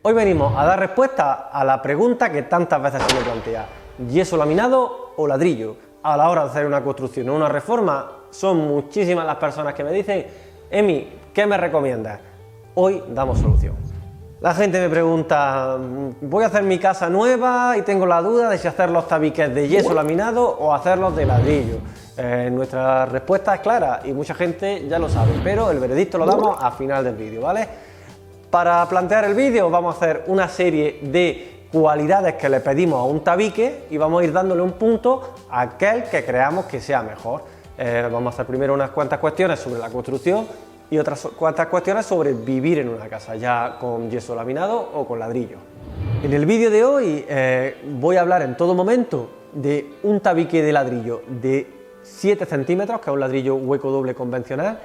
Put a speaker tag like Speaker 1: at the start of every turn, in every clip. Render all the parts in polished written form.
Speaker 1: Hoy venimos a dar respuesta a la pregunta que tantas veces se me plantea: ¿yeso laminado o ladrillo? A la hora de hacer una construcción o una reforma, son muchísimas las personas que me dicen: Emi, ¿qué me recomiendas? Hoy damos solución. La gente me pregunta: voy a hacer mi casa nueva y tengo la duda de si hacer los tabiques de yeso laminado o hacerlos de ladrillo. Nuestra respuesta es clara y mucha gente ya lo sabe, pero el veredicto lo damos al final del vídeo, ¿vale? Para plantear el vídeo vamos a hacer una serie de cualidades que le pedimos a un tabique y vamos a ir dándole un punto a aquel que creamos que sea mejor. Vamos a hacer primero unas cuantas cuestiones sobre la construcción y otras cuantas cuestiones sobre vivir en una casa, ya con yeso laminado o con ladrillo. En el vídeo de hoy voy a hablar en todo momento de un tabique de ladrillo de 7 centímetros, que es un ladrillo hueco doble convencional,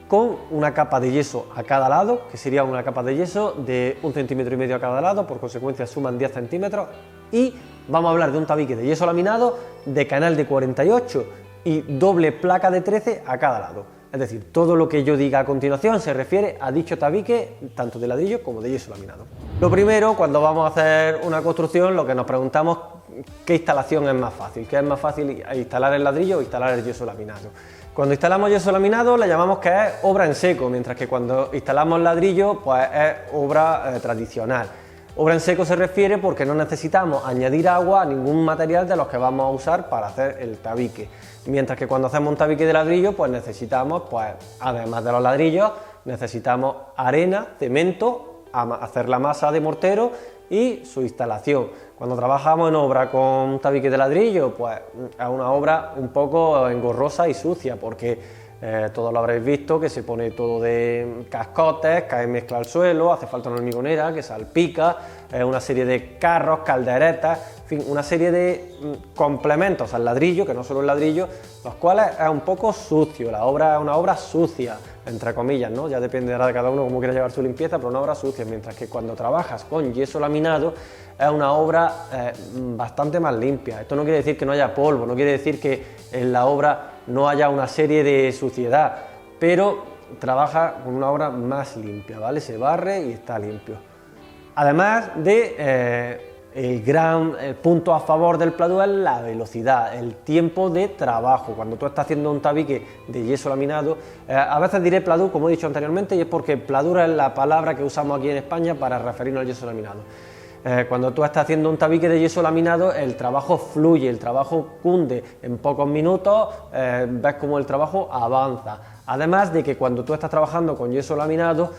Speaker 1: con una capa de yeso a cada lado, que sería una capa de yeso de 1,5 centímetros a cada lado, por consecuencia suman 10 centímetros, y vamos a hablar de un tabique de yeso laminado de canal de 48 y doble placa de 13 a cada lado. Es decir, todo lo que yo diga a continuación se refiere a dicho tabique, tanto de ladrillo como de yeso laminado. Lo primero, cuando vamos a hacer una construcción, lo que nos preguntamos: ¿qué instalación es más fácil? ¿Qué es más fácil, instalar el ladrillo o instalar el yeso laminado? Cuando instalamos yeso laminado le llamamos que es obra en seco, mientras que cuando instalamos ladrillo pues es obra tradicional. Obra en seco se refiere porque no necesitamos añadir agua a ningún material de los que vamos a usar para hacer el tabique. Mientras que cuando hacemos un tabique de ladrillo pues necesitamos, además de los ladrillos, necesitamos arena, cemento, hacer la masa de mortero y su instalación. Cuando trabajamos en obra con un tabique de ladrillo, pues es una obra un poco engorrosa y sucia, porque todos lo habréis visto, que se pone todo de cascotes, cae mezcla al suelo, hace falta una hormigonera que salpica, una serie de carros, calderetas, en fin, una serie de complementos al ladrillo, que no solo el ladrillo, los cuales es un poco sucio. La obra es una obra sucia, entre comillas, ¿no? Ya dependerá de cada uno cómo quiera llevar su limpieza, pero una obra sucia, mientras que cuando trabajas con yeso laminado es una obra bastante más limpia. Esto no quiere decir que no haya polvo, no quiere decir que en la obra no haya una serie de suciedad, pero trabaja con una obra más limpia, ¿vale? Se barre y está limpio. Además de el gran punto a favor del pladur es la velocidad, el tiempo de trabajo. Cuando tú estás haciendo un tabique de yeso laminado, a veces diré pladur, como he dicho anteriormente, y es porque pladur es la palabra que usamos aquí en España para referirnos al yeso laminado. Cuando tú estás haciendo un tabique de yeso laminado, el trabajo fluye, el trabajo cunde, en pocos minutos ves cómo el trabajo avanza. Además de que cuando tú estás trabajando con yeso laminado,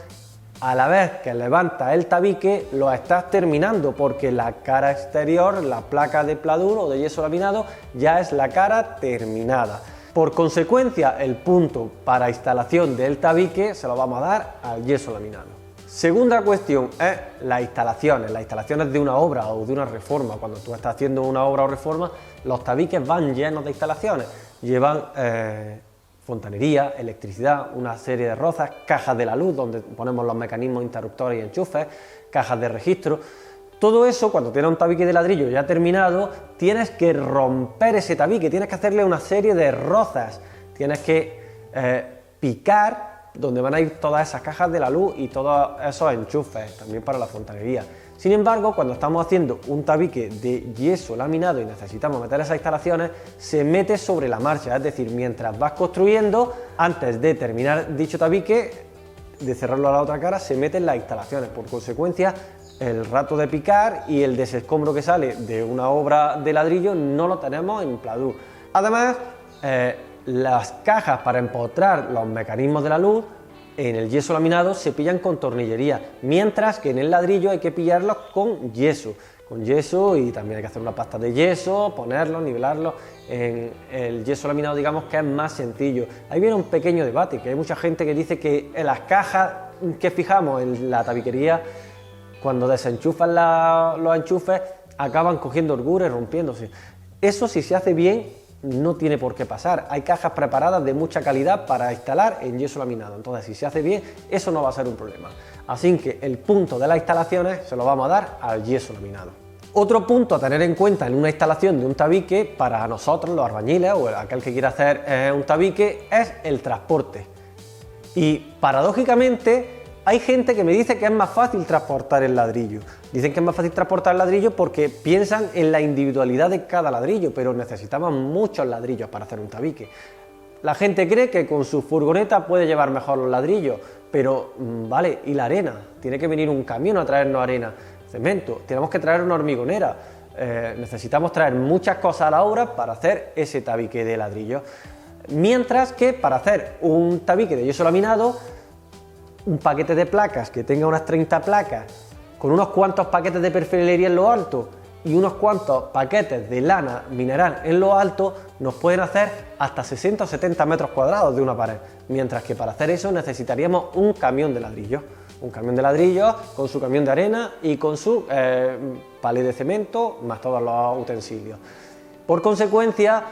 Speaker 1: a la vez que levantas el tabique, lo estás terminando, porque la cara exterior, la placa de pladur o de yeso laminado, ya es la cara terminada. Por consecuencia, el punto para instalación del tabique se lo vamos a dar al yeso laminado. Segunda cuestión es las instalaciones de una obra o de una reforma. Cuando tú estás haciendo una obra o reforma, los tabiques van llenos de instalaciones. Llevan fontanería, electricidad, una serie de rozas, cajas de la luz donde ponemos los mecanismos interruptores y enchufes, cajas de registro. Todo eso, cuando tienes un tabique de ladrillo ya terminado, tienes que romper ese tabique, tienes que hacerle una serie de rozas, tienes que picar donde van a ir todas esas cajas de la luz y todos esos enchufes, también para la fontanería. Sin embargo, cuando estamos haciendo un tabique de yeso laminado y necesitamos meter esas instalaciones, se mete sobre la marcha, es decir, mientras vas construyendo, antes de terminar dicho tabique, de cerrarlo a la otra cara, se meten las instalaciones. Por consecuencia, el rato de picar y el desescombro que sale de una obra de ladrillo no lo tenemos en pladur. Además, las cajas para empotrar los mecanismos de la luz en el yeso laminado se pillan con tornillería, mientras que en el ladrillo hay que pillarlos con yeso, y también hay que hacer una pasta de yeso, ponerlos, nivelarlos. En el yeso laminado, digamos que es más sencillo. Ahí viene un pequeño debate, que hay mucha gente que dice que en las cajas que fijamos en la tabiquería, cuando desenchufan los enchufes, acaban cogiendo holgura y rompiéndose. Eso, si se hace bien, no tiene por qué pasar. Hay cajas preparadas de mucha calidad para instalar en yeso laminado, entonces si se hace bien, eso no va a ser un problema. Así que el punto de las instalaciones se lo vamos a dar al yeso laminado. Otro punto a tener en cuenta en una instalación de un tabique para nosotros, los albañiles o aquel que quiera hacer un tabique, es el transporte. Y paradójicamente Hay gente que me dice que es más fácil transportar el ladrillo. Dicen que es más fácil transportar el ladrillo porque piensan en la individualidad de cada ladrillo, pero necesitamos muchos ladrillos para hacer un tabique. La gente cree que con su furgoneta puede llevar mejor los ladrillos, pero vale, ¿y la arena? Tiene que venir un camión a traernos arena, cemento, tenemos que traer una hormigonera, necesitamos traer muchas cosas a la obra para hacer ese tabique de ladrillo. Mientras que para hacer un tabique de yeso laminado, un paquete de placas que tenga unas 30 placas, con unos cuantos paquetes de perfilería en lo alto y unos cuantos paquetes de lana mineral en lo alto, nos pueden hacer hasta 60 o 70 metros cuadrados de una pared, mientras que para hacer eso necesitaríamos un camión de ladrillo. Un camión de ladrillo con su camión de arena y con su palé de cemento, más todos los utensilios. Por consecuencia,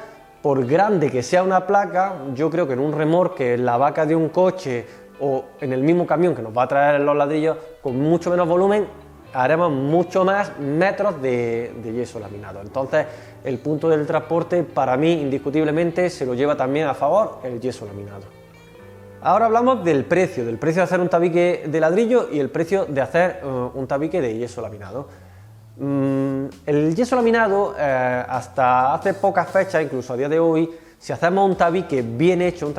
Speaker 1: por grande que sea una placa, yo creo que en un remolque, en la vaca de un coche o en el mismo camión que nos va a traer los ladrillos, con mucho menos volumen, haremos mucho más metros de yeso laminado. Entonces, el punto del transporte, para mí, indiscutiblemente, se lo lleva también a favor el yeso laminado. Ahora hablamos del precio de hacer un tabique de ladrillo y el precio de hacer un tabique de yeso laminado. El yeso laminado, hasta hace pocas fechas, incluso a día de hoy, si hacemos un tabique bien hecho,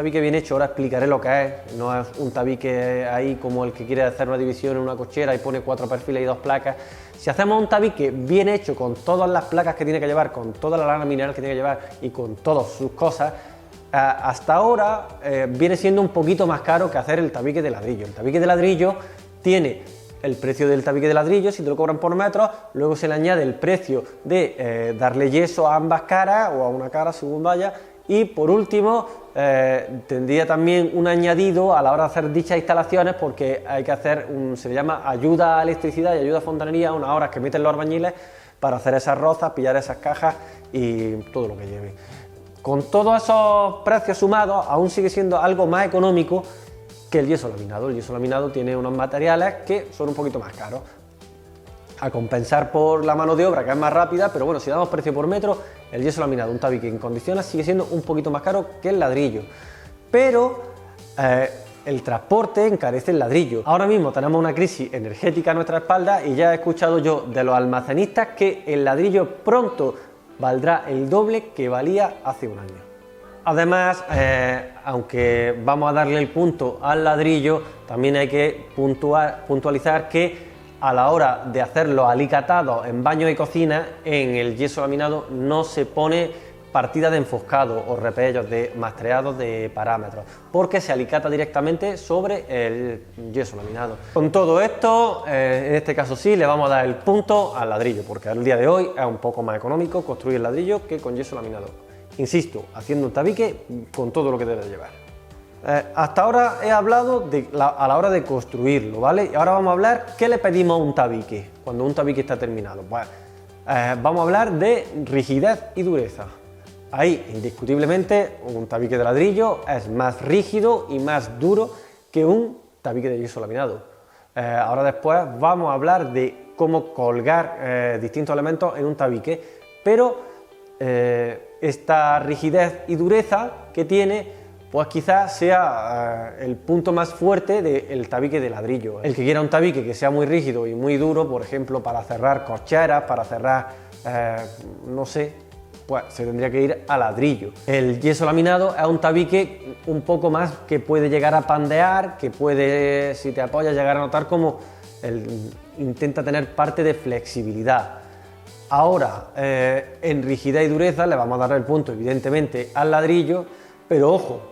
Speaker 1: ahora explicaré lo que es, no es un tabique ahí como el que quiere hacer una división en una cochera y pone 4 perfiles y 2 placas. Si hacemos un tabique bien hecho, con todas las placas que tiene que llevar, con toda la lana mineral que tiene que llevar y con todas sus cosas, hasta ahora viene siendo un poquito más caro que hacer el tabique de ladrillo. El tabique de ladrillo tiene el precio del tabique de ladrillo, si te lo cobran por metros, luego se le añade el precio de darle yeso a ambas caras o a una cara según vaya, y por último tendría también un añadido a la hora de hacer dichas instalaciones, porque hay que hacer se le llama ayuda a electricidad y ayuda a fontanería, unas horas que meten los albañiles para hacer esas rozas, pillar esas cajas y todo lo que lleve. Con todos esos precios sumados, aún sigue siendo algo más económico que el yeso laminado. El yeso laminado tiene unos materiales que son un poquito más caros, a compensar por la mano de obra, que es más rápida, pero bueno, si damos precio por metro, el yeso laminado, un tabique en condiciones, sigue siendo un poquito más caro que el ladrillo. Pero el transporte encarece el ladrillo. Ahora mismo tenemos una crisis energética a nuestra espalda y ya he escuchado yo de los almacenistas que el ladrillo pronto valdrá el doble que valía hace un año. Además, aunque vamos a darle el punto al ladrillo, también hay que puntualizar que a la hora de hacer los alicatados en baños y cocinas, en el yeso laminado no se pone partida de enfoscado o repellos de mastreados de parámetros, porque se alicata directamente sobre el yeso laminado. Con todo esto, en este caso sí, le vamos a dar el punto al ladrillo, porque al día de hoy es un poco más económico construir el ladrillo que con yeso laminado. Insisto, haciendo un tabique con todo lo que debe llevar. Hasta ahora he hablado a la hora de construirlo, ¿vale? Y ahora vamos a hablar qué le pedimos a un tabique cuando un tabique está terminado. Pues, vamos a hablar de rigidez y dureza. Ahí, indiscutiblemente, un tabique de ladrillo es más rígido y más duro que un tabique de yeso laminado. Ahora después vamos a hablar de cómo colgar distintos elementos en un tabique, pero esta rigidez y dureza que tiene, pues quizás sea el punto más fuerte del tabique de ladrillo. El que quiera un tabique que sea muy rígido y muy duro, por ejemplo, para cerrar cocheras, para cerrar, no sé, pues se tendría que ir a ladrillo. El yeso laminado es un tabique un poco más que puede llegar a pandear, que puede, si te apoyas, llegar a notar como intenta tener parte de flexibilidad. Ahora, en rigidez y dureza le vamos a dar el punto, evidentemente, al ladrillo, pero ojo,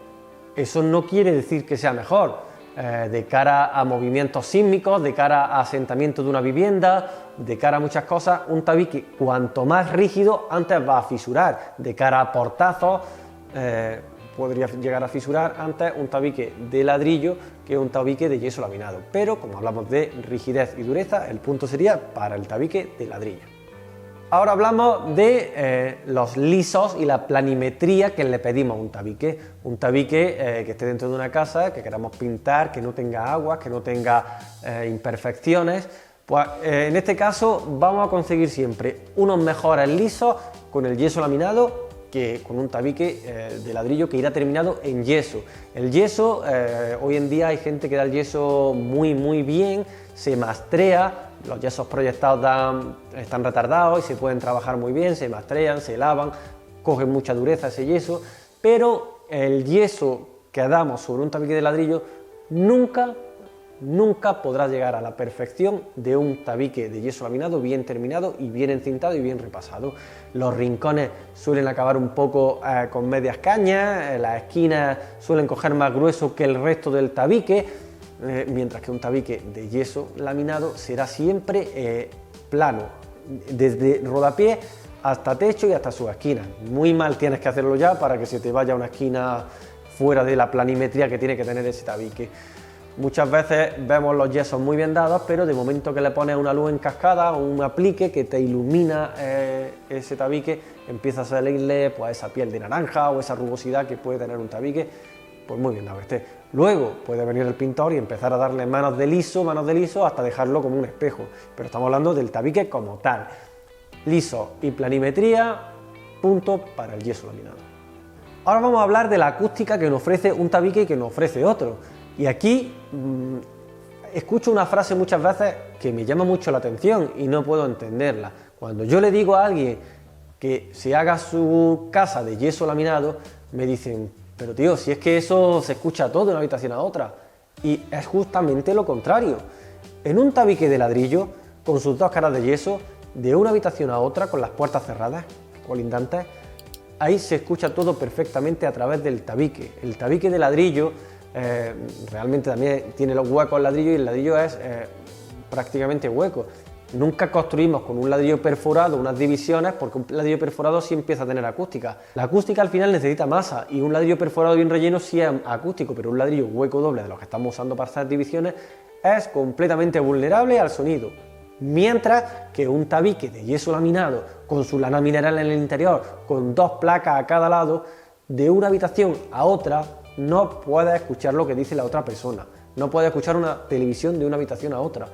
Speaker 1: eso no quiere decir que sea mejor. De cara a movimientos sísmicos, de cara a asentamiento de una vivienda, de cara a muchas cosas, un tabique cuanto más rígido antes va a fisurar. De cara a portazos, podría llegar a fisurar antes un tabique de ladrillo que un tabique de yeso laminado. Pero como hablamos de rigidez y dureza, el punto sería para el tabique de ladrillo. Ahora hablamos de los lisos y la planimetría que le pedimos a un tabique. Un tabique que esté dentro de una casa, que queramos pintar, que no tenga aguas, que no tenga imperfecciones. Pues en este caso vamos a conseguir siempre unos mejores lisos con el yeso laminado que con un tabique de ladrillo que irá terminado en yeso. El yeso, hoy en día hay gente que da el yeso muy bien, se mastrea, los yesos proyectados están retardados y se pueden trabajar muy bien, se mastrean, se lavan, cogen mucha dureza ese yeso, pero el yeso que damos sobre un tabique de ladrillo nunca podrá llegar a la perfección de un tabique de yeso laminado bien terminado y bien encintado y bien repasado. Los rincones suelen acabar un poco con medias cañas, las esquinas suelen coger más grueso que el resto del tabique, mientras que un tabique de yeso laminado será siempre plano, desde rodapié hasta techo y hasta sus esquinas. Muy mal tienes que hacerlo ya para que se te vaya una esquina fuera de la planimetría que tiene que tener ese tabique. Muchas veces vemos los yesos muy bien dados, pero de momento que le pones una luz en cascada o un aplique que te ilumina ese tabique, empieza a salirle pues, esa piel de naranja o esa rugosidad que puede tener un tabique, pues muy bien dado esté. Luego puede venir el pintor y empezar a darle manos de liso, hasta dejarlo como un espejo, pero estamos hablando del tabique como tal. Liso y planimetría, punto para el yeso laminado. Ahora vamos a hablar de la acústica que nos ofrece un tabique y que nos ofrece otro. Y aquí escucho una frase muchas veces que me llama mucho la atención y no puedo entenderla. Cuando yo le digo a alguien que se haga su casa de yeso laminado, me dicen, pero tío, si es que eso se escucha todo de una habitación a otra. Y es justamente lo contrario. En un tabique de ladrillo, con sus dos caras de yeso, de una habitación a otra, con las puertas cerradas, colindantes, ahí se escucha todo perfectamente a través del tabique. El tabique de ladrillo realmente también tiene los huecos ladrillo y el ladrillo es prácticamente hueco. Nunca construimos con un ladrillo perforado unas divisiones porque un ladrillo perforado sí empieza a tener acústica. La acústica al final necesita masa y un ladrillo perforado bien relleno sí es acústico, pero un ladrillo hueco doble de los que estamos usando para hacer divisiones es completamente vulnerable al sonido. Mientras que un tabique de yeso laminado con su lana mineral en el interior, con dos placas a cada lado, de una habitación a otra, no puedes escuchar lo que dice la otra persona, no puedes escuchar una televisión de una habitación a otra.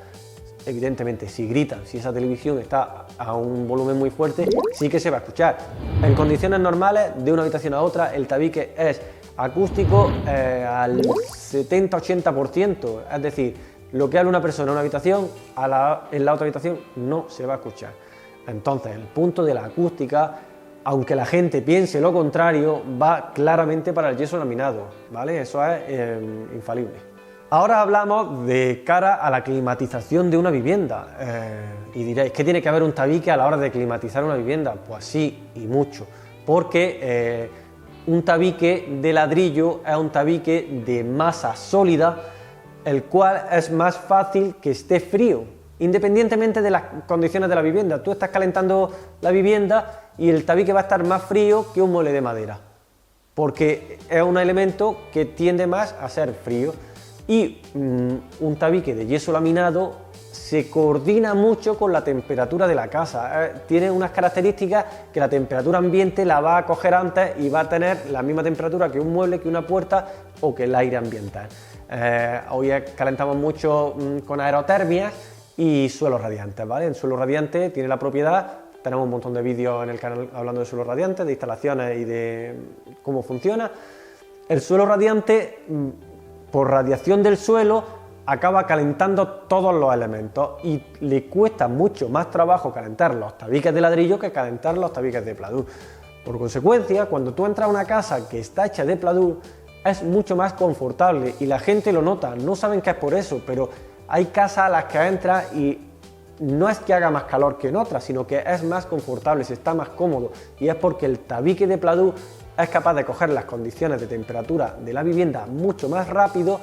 Speaker 1: Evidentemente, si gritan, si esa televisión está a un volumen muy fuerte, sí que se va a escuchar. En condiciones normales, de una habitación a otra, el tabique es acústico al 70-80%, es decir, lo que habla una persona en una habitación, en la otra habitación no se va a escuchar. Entonces, el punto de la acústica, aunque la gente piense lo contrario, va claramente para el yeso laminado, ¿vale? Eso es infalible. Ahora hablamos de cara a la climatización de una vivienda. Y diréis, ¿qué tiene que haber un tabique a la hora de climatizar una vivienda? Pues sí, y mucho, porque un tabique de ladrillo es un tabique de masa sólida, el cual es más fácil que esté frío, independientemente de las condiciones de la vivienda. Tú estás calentando la vivienda y el tabique va a estar más frío que un mueble de madera, porque es un elemento que tiende más a ser frío. Y un tabique de yeso laminado se coordina mucho con la temperatura de la casa. Tiene unas características que la temperatura ambiente la va a coger antes y va a tener la misma temperatura que un mueble, que una puerta o que el aire ambiental. Hoy calentamos mucho con aerotermias y suelos radiantes, ¿vale? El suelo radiante tiene la propiedad, tenemos un montón de vídeos en el canal hablando de suelos radiantes, de instalaciones y de cómo funciona. El suelo radiante, por radiación del suelo, acaba calentando todos los elementos y le cuesta mucho más trabajo calentar los tabiques de ladrillo que calentar los tabiques de pladur. Por consecuencia, cuando tú entras a una casa que está hecha de pladur, es mucho más confortable y la gente lo nota, no saben que es por eso, pero hay casas a las que entras y no es que haga más calor que en otras, sino que es más confortable, se está más cómodo, y es porque el tabique de pladur es capaz de coger las condiciones de temperatura de la vivienda mucho más rápido,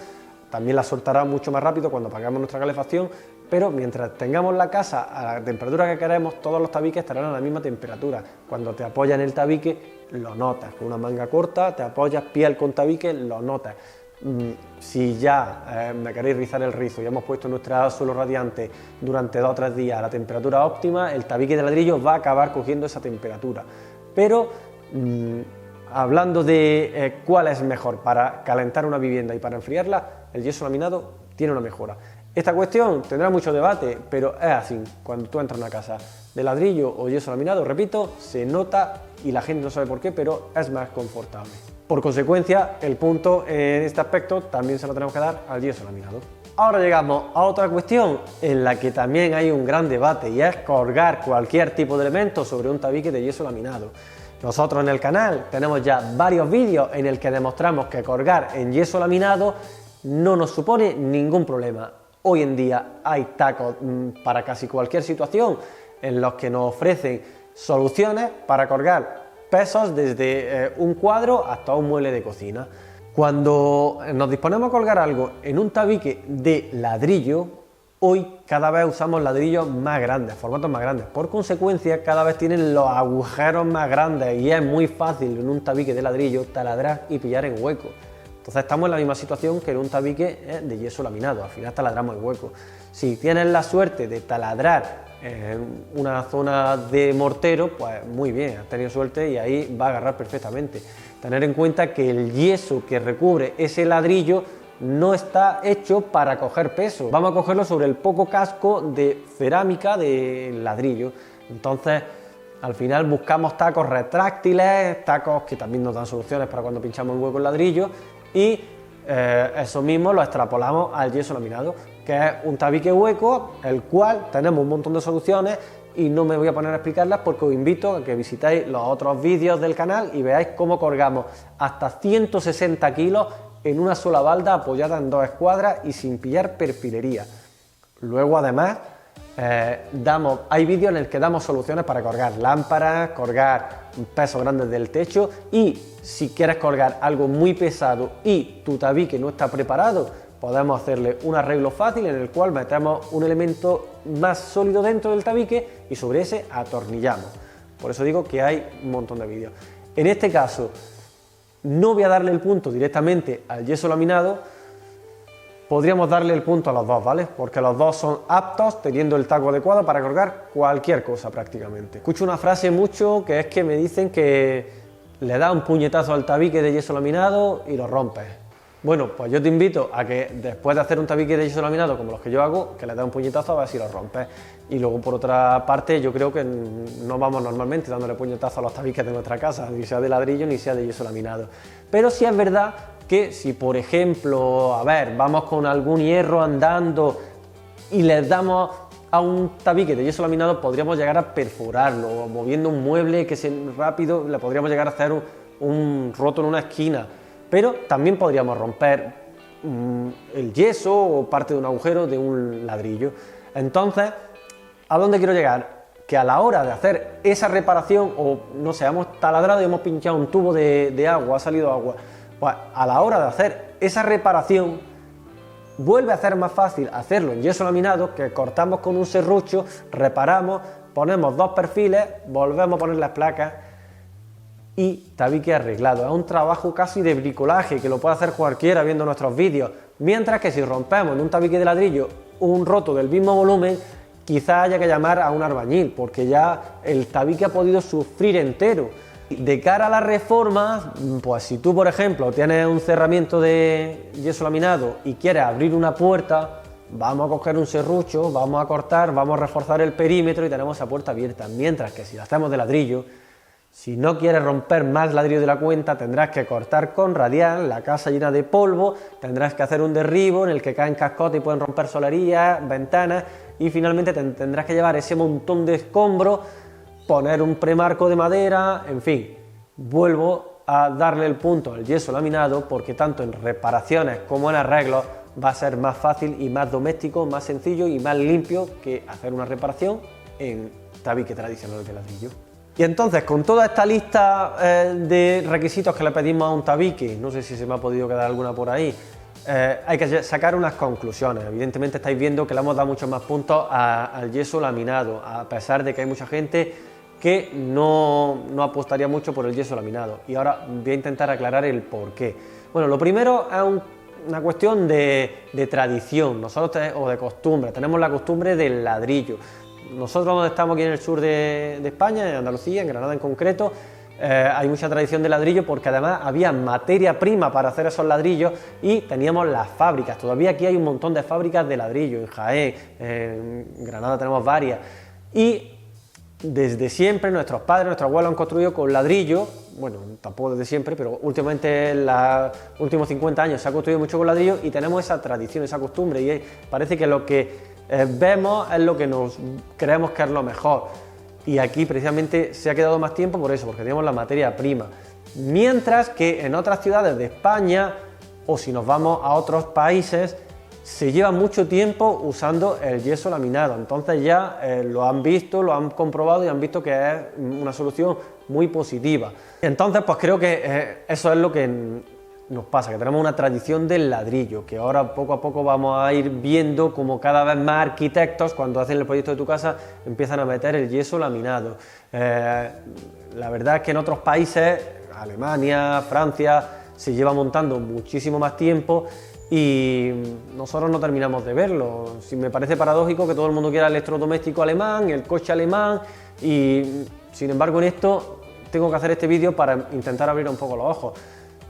Speaker 1: también la soltará mucho más rápido cuando apagamos nuestra calefacción, pero mientras tengamos la casa a la temperatura que queremos, todos los tabiques estarán a la misma temperatura. Cuando te apoyas en el tabique, lo notas, con una manga corta, te apoyas piel con tabique, lo notas. Si ya me queréis rizar el rizo y hemos puesto nuestro suelo radiante durante 2 o 3 días a la temperatura óptima, el tabique de ladrillo va a acabar cogiendo esa temperatura. Pero hablando de cuál es mejor para calentar una vivienda y para enfriarla, el yeso laminado tiene una mejora. Esta cuestión tendrá mucho debate, pero es así. Cuando tú entras a una casa de ladrillo o yeso laminado, repito, se nota y la gente no sabe por qué, pero es más confortable. Por consecuencia, el punto en este aspecto también se lo tenemos que dar al yeso laminado. Ahora llegamos a otra cuestión en la que también hay un gran debate, y es colgar cualquier tipo de elemento sobre un tabique de yeso laminado. Nosotros en el canal tenemos ya varios vídeos en el que demostramos que colgar en yeso laminado no nos supone ningún problema. Hoy en día hay tacos para casi cualquier situación en los que nos ofrecen soluciones para colgar pesos desde un cuadro hasta un mueble de cocina. Cuando nos disponemos a colgar algo en un tabique de ladrillo, hoy cada vez usamos ladrillos más grandes, formatos más grandes. Por consecuencia, cada vez tienen los agujeros más grandes y es muy fácil en un tabique de ladrillo taladrar y pillar en hueco. Entonces estamos en la misma situación que en un tabique de yeso laminado, al final taladramos el hueco. Si tienes la suerte de taladrar en una zona de mortero, pues muy bien, has tenido suerte y ahí va a agarrar perfectamente. Tener en cuenta que el yeso que recubre ese ladrillo no está hecho para coger peso, vamos a cogerlo sobre el poco casco de cerámica del ladrillo. Entonces al final buscamos tacos retráctiles, tacos que también nos dan soluciones para cuando pinchamos un hueco en ladrillo, y eso mismo lo extrapolamos al yeso laminado, que es un tabique hueco, el cual tenemos un montón de soluciones y no me voy a poner a explicarlas porque os invito a que visitéis los otros vídeos del canal y veáis cómo colgamos hasta 160 kilos en una sola balda apoyada en dos escuadras y sin pillar perfilería. Luego además hay vídeos en el que damos soluciones para colgar lámparas, colgar pesos grandes del techo, y si quieres colgar algo muy pesado y tu tabique no está preparado, podemos hacerle un arreglo fácil en el cual metemos un elemento más sólido dentro del tabique y sobre ese atornillamos. Por eso digo que hay un montón de vídeos. En este caso no voy a darle el punto directamente al yeso laminado, podríamos darle el punto a los dos, ¿vale? Porque los dos son aptos, teniendo el taco adecuado para colgar cualquier cosa prácticamente. Escucho una frase mucho que es que me dicen que le da un puñetazo al tabique de yeso laminado y lo rompes. Bueno, pues yo te invito a que después de hacer un tabique de yeso laminado como los que yo hago, que le da un puñetazo a ver si lo rompes. Y luego por otra parte, yo creo que no vamos normalmente dándole puñetazo a los tabiques de nuestra casa, ni sea de ladrillo ni sea de yeso laminado. Pero sí es verdad que si por ejemplo, vamos con algún hierro andando y le damos a un tabique de yeso laminado, podríamos llegar a perforarlo, o moviendo un mueble que es rápido, le podríamos llegar a hacer un roto en una esquina. Pero también podríamos romper el yeso o parte de un agujero de un ladrillo. Entonces, ¿a dónde quiero llegar? Que a la hora de hacer esa reparación, o no sé, hemos taladrado y hemos pinchado un tubo de agua, ha salido agua, pues a la hora de hacer esa reparación, vuelve a ser más fácil hacerlo en yeso laminado, que cortamos con un serrucho, reparamos, ponemos dos perfiles, volvemos a poner las placas y tabique arreglado. Es un trabajo casi de bricolaje que lo puede hacer cualquiera viendo nuestros vídeos, mientras que si rompemos en un tabique de ladrillo un roto del mismo volumen, quizá haya que llamar a un albañil porque ya el tabique ha podido sufrir entero. De cara a la reforma, pues si tú por ejemplo tienes un cerramiento de yeso laminado y quieres abrir una puerta, vamos a coger un serrucho, vamos a cortar, vamos a reforzar el perímetro y tenemos esa puerta abierta, mientras que si la hacemos de ladrillo, si no quieres romper más ladrillo de la cuenta, tendrás que cortar con radial, la casa llena de polvo, tendrás que hacer un derribo en el que caen cascotes y pueden romper solarías, ventanas, y finalmente tendrás que llevar ese montón de escombros, poner un premarco de madera, en fin. Vuelvo a darle el punto al yeso laminado porque tanto en reparaciones como en arreglos va a ser más fácil y más doméstico, más sencillo y más limpio que hacer una reparación en tabique tradicional de ladrillo. Y entonces, con toda esta lista de requisitos que le pedimos a un tabique, no sé si se me ha podido quedar alguna por ahí, hay que sacar unas conclusiones. Evidentemente estáis viendo que le hemos dado muchos más puntos al yeso laminado, a pesar de que hay mucha gente que no apostaría mucho por el yeso laminado. Y ahora voy a intentar aclarar el por qué. Bueno, lo primero es una cuestión de tradición, o de costumbre. Tenemos la costumbre del ladrillo. Nosotros donde estamos aquí en el sur de España, en Andalucía, en Granada en concreto, hay mucha tradición de ladrillo porque además había materia prima para hacer esos ladrillos y teníamos las fábricas. Todavía aquí hay un montón de fábricas de ladrillo, en Jaén, en Granada tenemos varias. Y desde siempre nuestros padres, nuestros abuelos han construido con ladrillo, bueno, tampoco desde siempre, pero últimamente en los últimos 50 años se ha construido mucho con ladrillo y tenemos esa tradición, esa costumbre y parece que lo que vemos es lo que nos creemos que es lo mejor. Y aquí precisamente se ha quedado más tiempo por eso, porque tenemos la materia prima. Mientras que en otras ciudades de España, o si nos vamos a otros países, se lleva mucho tiempo usando el yeso laminado. Entonces ya lo han visto, lo han comprobado y han visto que es una solución muy positiva. Entonces pues creo que eso es lo que nos pasa, que tenemos una tradición del ladrillo, que ahora poco a poco vamos a ir viendo como cada vez más arquitectos, cuando hacen el proyecto de tu casa, empiezan a meter el yeso laminado. La verdad es que en otros países, Alemania, Francia, se lleva montando muchísimo más tiempo y nosotros no terminamos de verlo. Sí, me parece paradójico que todo el mundo quiera el electrodoméstico alemán, el coche alemán y sin embargo en esto tengo que hacer este vídeo para intentar abrir un poco los ojos.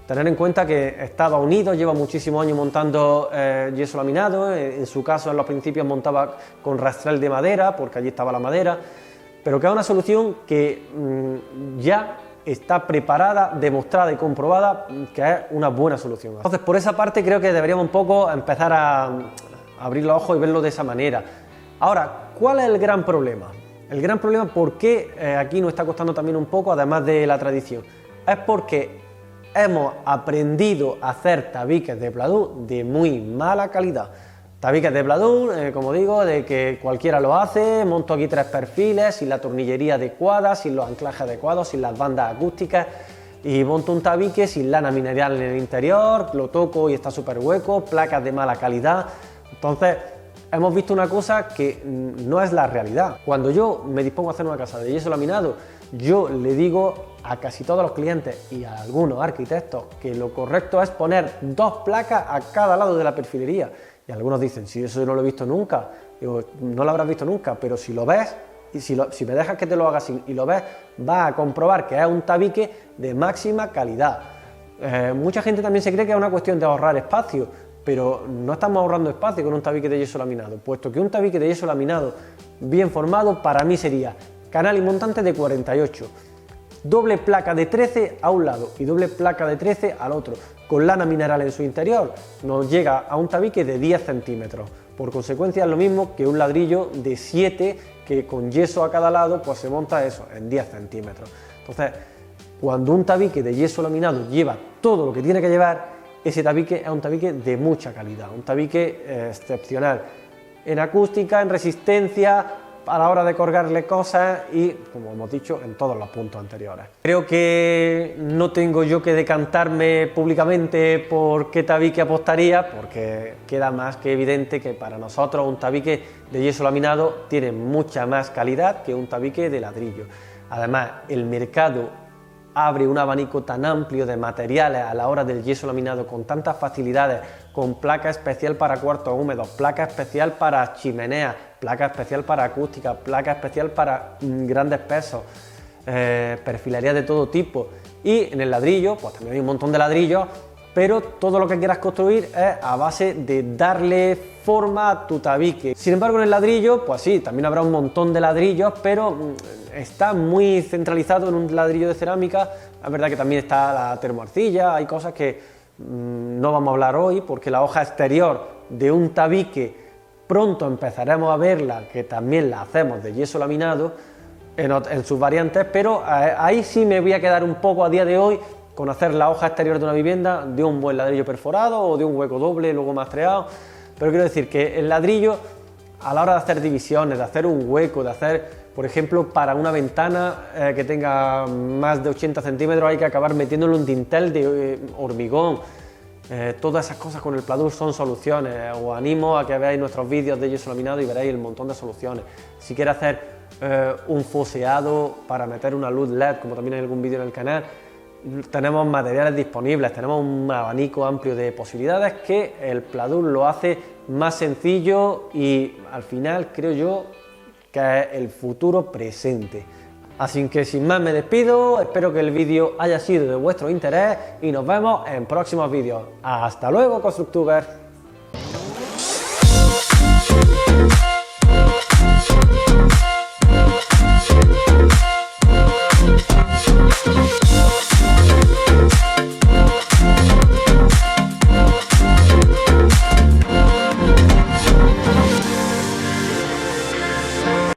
Speaker 1: Tener en cuenta que Estados Unidos lleva muchísimos años montando yeso laminado, en su caso en los principios montaba con rastrel de madera porque allí estaba la madera, pero que es una solución que ya está preparada, demostrada y comprobada que es una buena solución. Entonces por esa parte creo que deberíamos un poco empezar a abrir los ojos y verlo de esa manera. Ahora, ¿cuál es el gran problema? El gran problema, ¿por qué aquí nos está costando también un poco, además de la tradición? Es porque hemos aprendido a hacer tabiques de pladur de muy mala calidad. Tabiques de pladur, como digo, de que cualquiera lo hace, monto aquí 3 perfiles, sin la tornillería adecuada, sin los anclajes adecuados, sin las bandas acústicas y monto un tabique sin lana mineral en el interior, lo toco y está súper hueco, placas de mala calidad. Entonces, hemos visto una cosa que no es la realidad. Cuando yo me dispongo a hacer una casa de yeso laminado, yo le digo a casi todos los clientes y a algunos arquitectos que lo correcto es poner 2 placas a cada lado de la perfilería. Y algunos dicen, si eso no lo he visto nunca, digo, no lo habrás visto nunca, pero si lo ves, y si me dejas que te lo haga así y lo ves, vas a comprobar que es un tabique de máxima calidad. Mucha gente también se cree que es una cuestión de ahorrar espacio, pero no estamos ahorrando espacio con un tabique de yeso laminado, puesto que un tabique de yeso laminado bien formado para mí sería canal y montante de 48, doble placa de 13 a un lado y doble placa de 13 al otro, con lana mineral en su interior, nos llega a un tabique de 10 centímetros. Por consecuencia es lo mismo que un ladrillo de 7 que con yeso a cada lado pues se monta eso en 10 centímetros. Entonces, cuando un tabique de yeso laminado lleva todo lo que tiene que llevar, ese tabique es un tabique de mucha calidad, un tabique excepcional en acústica, en resistencia, a la hora de colgarle cosas y, como hemos dicho, en todos los puntos anteriores. Creo que no tengo yo que decantarme públicamente por qué tabique apostaría, porque queda más que evidente que para nosotros un tabique de yeso laminado tiene mucha más calidad que un tabique de ladrillo. Además, el mercado abre un abanico tan amplio de materiales a la hora del yeso laminado con tantas facilidades, con placa especial para cuartos húmedos, placa especial para chimeneas, placa especial para acústica, placa especial para grandes pesos, perfilería de todo tipo. Y en el ladrillo, pues también hay un montón de ladrillos, pero todo lo que quieras construir es a base de darle forma a tu tabique. Sin embargo, en el ladrillo, pues sí, también habrá un montón de ladrillos, pero está muy centralizado en un ladrillo de cerámica. Es verdad que también está la termoarcilla, hay cosas que no vamos a hablar hoy, porque la hoja exterior de un tabique pronto empezaremos a verla, que también la hacemos de yeso laminado en sus variantes, pero ahí sí me voy a quedar un poco a día de hoy con hacer la hoja exterior de una vivienda de un buen ladrillo perforado o de un hueco doble luego mastreado. Pero quiero decir que el ladrillo, a la hora de hacer divisiones, de hacer un hueco, de hacer, por ejemplo, para una ventana que tenga más de 80 centímetros hay que acabar metiéndole un dintel de hormigón. Todas esas cosas con el pladur son soluciones. Os animo a que veáis nuestros vídeos de yeso laminado y veréis el montón de soluciones. Si quieres hacer un foseado para meter una luz LED, como también hay algún vídeo en el canal, tenemos materiales disponibles, tenemos un abanico amplio de posibilidades que el pladur lo hace más sencillo y al final creo yo que es el futuro presente. Así que sin más me despido, espero que el vídeo haya sido de vuestro interés y nos vemos en próximos vídeos. ¡Hasta luego, constructubers!